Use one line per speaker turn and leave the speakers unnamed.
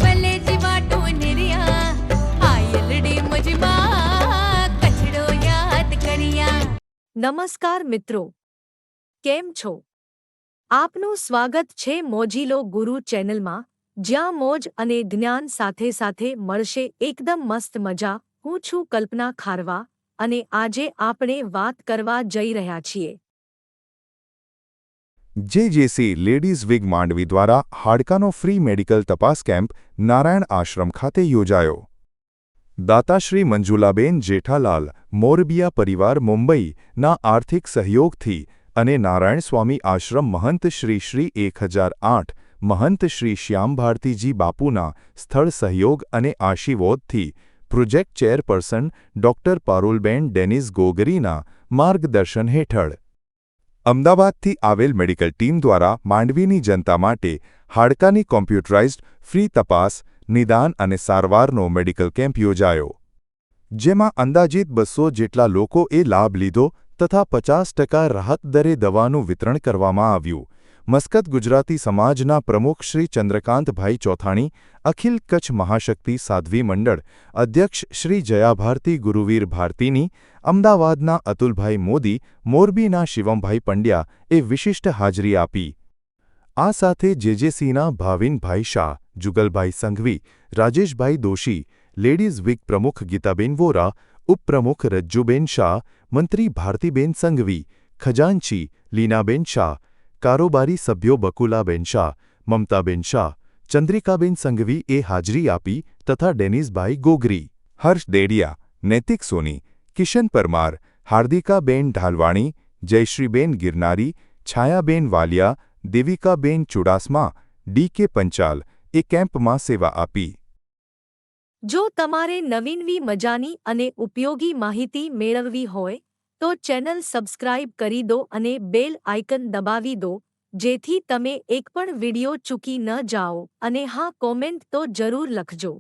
ભલે જીવાટો નિર્યા આયલડી મજમાં કચડો યાદ કર્યા। નમસ્કાર મિત્રો, કેમ છો? આપનું સ્વાગત છે મોજીલો ગુરુ ચેનલમાં, જ્યાં મોજ અને જ્ઞાન સાથે સાથે મળશે એકદમ મસ્ત મજા। હું છું કલ્પના ખારવા અને આજે આપણે વાત કરવા જઈ રહ્યા છીએ
જેજેસી લેડીઝ વિગ માંડવી દ્વારા હાડકાનો ફ્રી મેડિકલ તપાસ કેમ્પ નારાયણ આશ્રમ ખાતે યોજાયો। દાતાશ્રી મંજુલાબેન જેઠાલાલ મોરબિયા પરિવાર મુંબઈના આર્થિક સહયોગથી અને નારાયણ સ્વામી આશ્રમ મહંત શ્રી 1008 મહંત શ્રી શ્યામ ભારતીજી બાપુના સ્થળ સહયોગ અને આશીર્વાદથી project chairperson doctor Parulben Dennis ગોગરીના માર્ગદર્શન હેઠળ અમદાવાદથી આવેલ મેડિકલ ટીમ દ્વારા માંડવીની જનતા માટે હાડકાની કોમ્પ્યુટરાઇઝ્ડ ફ્રી તપાસ, નિદાન અને સારવારનો મેડિકલ કેમ્પ યોજાયો, જેમાં અંદાજિત 200 જેટલા લોકોએ લાભ લીધો તથા 50% રાહત દરે દવાનું વિતરણ કરવામાં આવ્યું। મસ્કત ગુજરાતી સમાજના પ્રમુખ શ્રી ચંદ્રકાંતભાઈ ચોથાણી, અખિલ કચ્છ મહાશક્તિ સાધ્વી મંડળ અધ્યક્ષ શ્રી જયાભારતી ગુરુવીર ભારતીની, અમદાવાદના અતુલભાઈ મોદી, મોરબીના શિવમભાઈ પંડ્યાએ વિશિષ્ટ હાજરી આપી। આ સાથે જેજેસીના ભાવિનભાઈ શાહ, જુગલભાઈ સંઘવી, રાજેશભાઈ દોશી, લેડીઝ વિગ પ્રમુખ ગીતાબેન વોરા, ઉપપ્રમુખ રજ્જુબેન શાહ, મંત્રી ભારતીબેન સંઘવી, ખજાનચી લીનાબેન શાહ, કારોબારી સભ્યો બકુલાબેન શાહ, મમતાબેન શાહ, ચંદ્રિકાબેન સંઘવીએ હાજરી આપી તથા ડેનિસભાઈ ગોગરી, હર્ષ દેડિયા, નૈતિક સોની, કિશન પરમાર, હાર્દિકાબેન ઢાલવાણી, જયશ્રીબેન ગિરનારી, છાયાબેન વાલિયા, દેવિકાબેન ચુડાસમા, ડી.કે. પંચાલએ કેમ્પમાં સેવા આપી।
જો તમારે નવીનવી મજાની અને ઉપયોગી માહિતી મેળવવી હોય તો ચેનલ સબસ્ક્રાઇબ કરી દો અને બેલ આઇકન દબાવી દો, જેથી તમે એક પણ વિડિયો ચૂકી ન જાઓ। અને હા, કોમેન્ટ તો જરૂર લખજો।